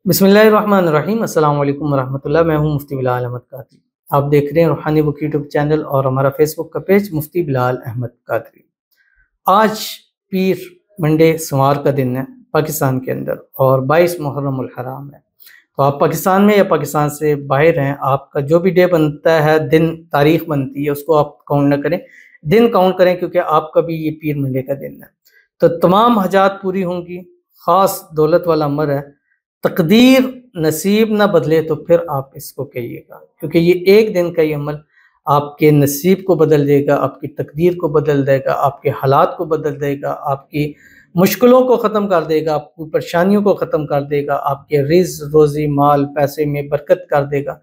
بسم اللہ الرحمن الرحیم۔ السلام علیکم ورحمۃ اللہ۔ میں ہوں مفتی بلال احمد قادری۔ آپ دیکھ رہے ہیں روحانی بک یوٹیوب چینل اور ہمارا فیس بک کا پیج مفتی بلال احمد قادری۔ آج پیر منڈے سوار کا دن ہے پاکستان کے اندر اور 22 محرم الحرام ہے۔ تو آپ پاکستان میں یا پاکستان سے باہر ہیں، آپ کا جو بھی ڈے بنتا ہے، دن تاریخ بنتی ہے، اس کو آپ کاؤنٹ نہ کریں، دن کاؤنٹ کریں، کیونکہ آپ کا بھی یہ پیر منڈے کا دن ہے۔ تو تمام حاجات پوری ہوں گی، خاص دولت والا عمر ہے۔ تقدیر نصیب نہ بدلے تو پھر آپ اس کو کہیے گا، کیونکہ یہ ایک دن کا یہ عمل آپ کے نصیب کو بدل دے گا، آپ کی تقدیر کو بدل دے گا، آپ کے حالات کو بدل دے گا، آپ کی مشکلوں کو ختم کر دے گا، آپ کی پریشانیوں کو ختم کر دے گا، آپ کے رزق روزی مال پیسے میں برکت کر دے گا۔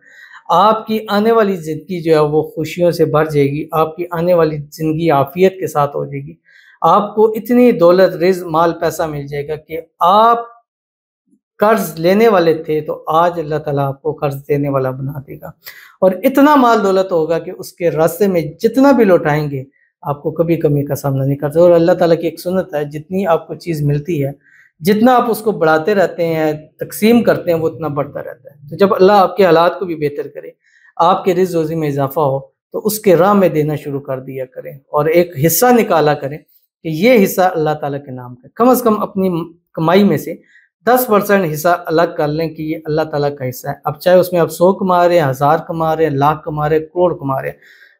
آپ کی آنے والی زندگی جو ہے وہ خوشیوں سے بھر جائے گی، آپ کی آنے والی زندگی عافیت کے ساتھ ہو جائے گی۔ آپ کو اتنی دولت رزق مال پیسہ مل جائے گا کہ آپ قرض لینے والے تھے تو آج اللہ تعالیٰ آپ کو قرض دینے والا بنا دے گا، اور اتنا مال دولت ہوگا کہ اس کے راستے میں جتنا بھی لوٹائیں گے آپ کو کبھی کمی کا سامنا نہیں کرتے۔ اور اللہ تعالیٰ کی ایک سنت ہے، جتنی آپ کو چیز ملتی ہے، جتنا آپ اس کو بڑھاتے رہتے ہیں، تقسیم کرتے ہیں، وہ اتنا بڑھتا رہتا ہے۔ تو جب اللہ آپ کے حالات کو بھی بہتر کرے، آپ کے رزق روزی میں اضافہ ہو، تو اس کے راہ میں دینا شروع کر دیا کریں، اور ایک حصہ نکالا کریں کہ یہ حصہ اللہ تعالیٰ کے نام کا، کم از کم اپنی کمائی میں سے 10% حصہ الگ کر لیں کہ یہ اللہ تعالیٰ کا حصہ ہے۔ اب چاہے اس میں آپ 100 کما رہے ہیں، 1000 کما رہے ہیں، لاکھ کما رہے ہیں، کروڑ کما رہے ہیں،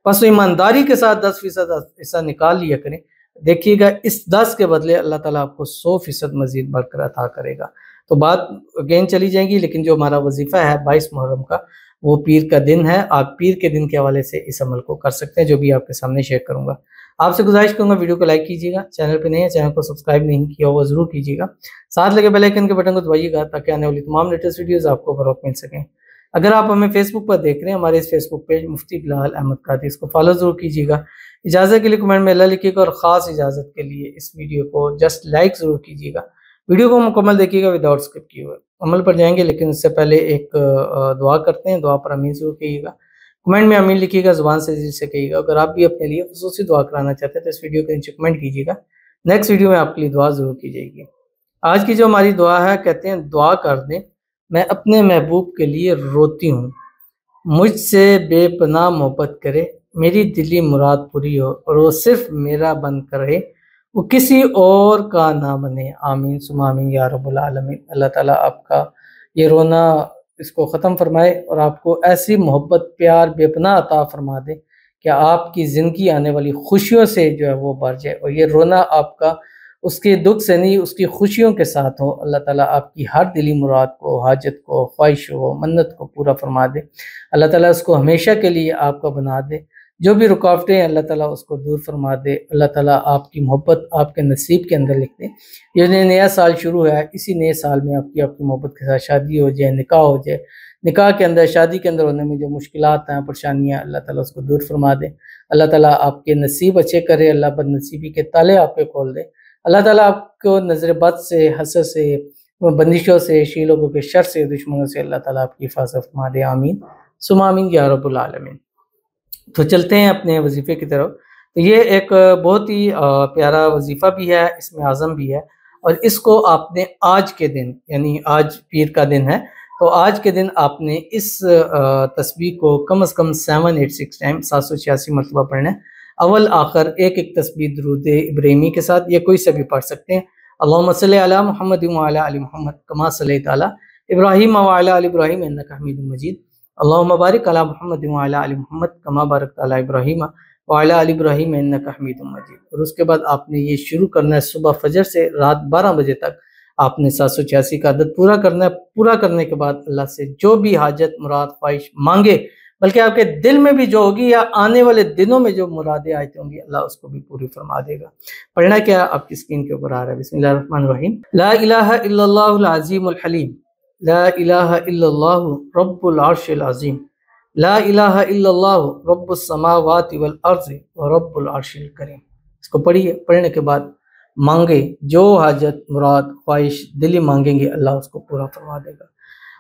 بس ایمانداری کے ساتھ 10% حصہ نکال لیا کریں۔ دیکھیے گا اس 10 کے بدلے اللہ تعالیٰ آپ کو 100% مزید بڑھ کر عطا کرے گا۔ تو بات اگین چلی جائیں گی، لیکن جو ہمارا وظیفہ ہے 22 محرم کا، وہ پیر کا دن ہے۔ آپ پیر کے دن کے حوالے سے اس عمل کو کر سکتے ہیں، جو بھی آپ کے سامنے شیئر کروں گا۔ آپ سے گزارش کروں گا ویڈیو کو لائک کیجیے گا، چینل پہ نہیں ہے چینل کو سبسکرائب نہیں کیا وہ ضرور کیجیے گا، ساتھ لگے بیل آئیکن کے بٹن کو دبائیے گا تاکہ آنے والی تمام لیٹسٹ ویڈیوز آپ کو فروغ مل سکیں۔ اگر آپ ہمیں فیس بک پر دیکھ رہے ہیں، ہمارے اس فیس بک پیج مفتی بلال احمد قادری، اس کو فالو ضرور کیجیے گا۔ اجازت کے لیے کمنٹ میں اللہ لکھیے گا، اور خاص اجازت کے لیے اس ویڈیو کو جسٹ لائک ضرور کیجیے گا۔ ویڈیو کو مکمل دیکھیے گا وداؤٹ اسکپ کیے ہوئے۔ عمل پر جائیں گے، لیکن اس سے پہلے ایک دعا کرتے ہیں، دعا پر آمین ضرور کہیے گا۔ کمنٹ میں آمین لکھیے گا، زبان سے دل سے کہیے گا۔ اگر آپ بھی اپنے لیے خصوصی دعا کرانا چاہتے ہیں تو اس ویڈیو کے نیچے کمنٹ کیجیے گا، نیکسٹ ویڈیو میں آپ کے لیے دعا ضرور کی جائے گی۔ آج کی جو ہماری دعا ہے، کہتے ہیں دعا کر دیں میں اپنے محبوب کے لیے روتی ہوں، مجھ سے بے پناہ محبت کرے، میری دلی مراد پوری ہو، اور وہ صرف میرا بن کر رہے، وہ کسی اور کا نہ بنے، آمین ثم آمین یا رب العالمین۔ اللہ تعالیٰ آپ کا یہ رونا اس کو ختم فرمائے، اور آپ کو ایسی محبت پیار بے پناہ عطا فرما دے کہ آپ کی زندگی آنے والی خوشیوں سے جو ہے وہ بھر جائے، اور یہ رونا آپ کا اس کے دکھ سے نہیں، اس کی خوشیوں کے ساتھ ہو۔ اللہ تعالیٰ آپ کی ہر دلی مراد کو، حاجت کو، خواہش ہو، منت کو پورا فرما دے۔ اللہ تعالیٰ اس کو ہمیشہ کے لیے آپ کا بنا دے، جو بھی رکاوٹیں ہیں اللہ تعالیٰ اس کو دور فرما دے۔ اللہ تعالیٰ آپ کی محبت آپ کے نصیب کے اندر لکھ دے۔ یہ نیا سال شروع ہے، اسی نئے سال میں آپ کی محبت کے ساتھ شادی ہو جائے، نکاح ہو جائے، نکاح کے اندر شادی کے اندر ہونے میں جو مشکلات ہیں، پریشانیاں، اللہ تعالیٰ اس کو دور فرما دے۔ اللہ تعالیٰ آپ کے نصیب اچھے کرے، اللہ بد نصیبی کے تالے آپ کے کھول دے۔ اللہ تعالیٰ آپ کو نظر بد سے، حسد سے، بندشوں سے، شی لوگوں کے شر سے، دشمنوں سے اللہ تعالیٰ آپ کی حفاظت فرما دے، آمین ثم آمین یا رب العالمین۔ تو چلتے ہیں اپنے وظیفے کی طرف۔ تو یہ ایک بہت ہی پیارا وظیفہ بھی ہے، اس میں اعظم بھی ہے، اور اس کو آپ نے آج کے دن، یعنی آج پیر کا دن ہے، تو آج کے دن آپ نے اس تسبیح کو کم از کم 786 ٹائم 786 مرتبہ پڑھنا ہے۔ اول آخر ایک ایک تسبیح درود ابراہیمی کے ساتھ، یا کوئی سے بھی پڑھ سکتے ہیں۔ اللہم صلی علی محمد وعلی آل محمد کما صلیت علی ابراہیم وعلی آل ابراہیم انک حمید مجید، اللہم بارک علی محمد وعلی آل محمد کما بارکت علی ابراہیم وعلی آل ابراہیم انک حمید مجید۔ اور اس کے بعد آپ نے یہ شروع کرنا ہے صبح فجر سے رات 12 بجے تک آپ نے 786 کا عدد پورا کرنا ہے۔ پورا کرنے کے بعد اللہ سے جو بھی حاجت مراد خواہش مانگے، بلکہ آپ کے دل میں بھی جو ہوگی یا آنے والے دنوں میں جو مرادیں آئے ہوں گی، اللہ اس کو بھی پوری فرما دے گا۔ پڑھنا کیا آپ کی اسکرین کے اوپر آ رہا ہے، بسم اللہ الرحمن الرحیم۔ لا الہ الا اللہ العظیم الحلیم، لا الہ الا اللہ رب العرش العظیم، لا الہ الا اللہ رب السماوات والارض ورب العرش الکریم۔ اس کو پڑھیے، پڑھنے کے بعد مانگے جو حاجت مراد خواہش دلی مانگیں گے، اللہ اس کو پورا فرما دے گا۔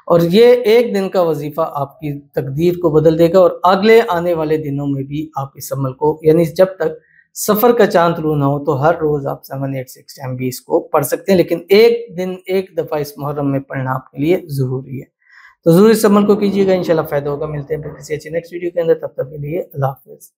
اور یہ ایک دن کا وظیفہ آپ کی تقدیر کو بدل دے گا، اور اگلے آنے والے دنوں میں بھی آپ اس عمل کو، یعنی جب تک سفر کا چاند طلوع نہ ہو تو ہر روز آپ 786 MB اس کو پڑھ سکتے ہیں، لیکن ایک دن ایک دفعہ اس محرم میں پڑھنا آپ کے لیے ضروری ہے۔ تو ضرور اس عمل کو کیجیے گا، انشاءاللہ فائدہ ہوگا۔ ملتے ہیں پھر کسی اچھی نیکسٹ ویڈیو کے اندر، تب تک کے لیے اللہ حافظ۔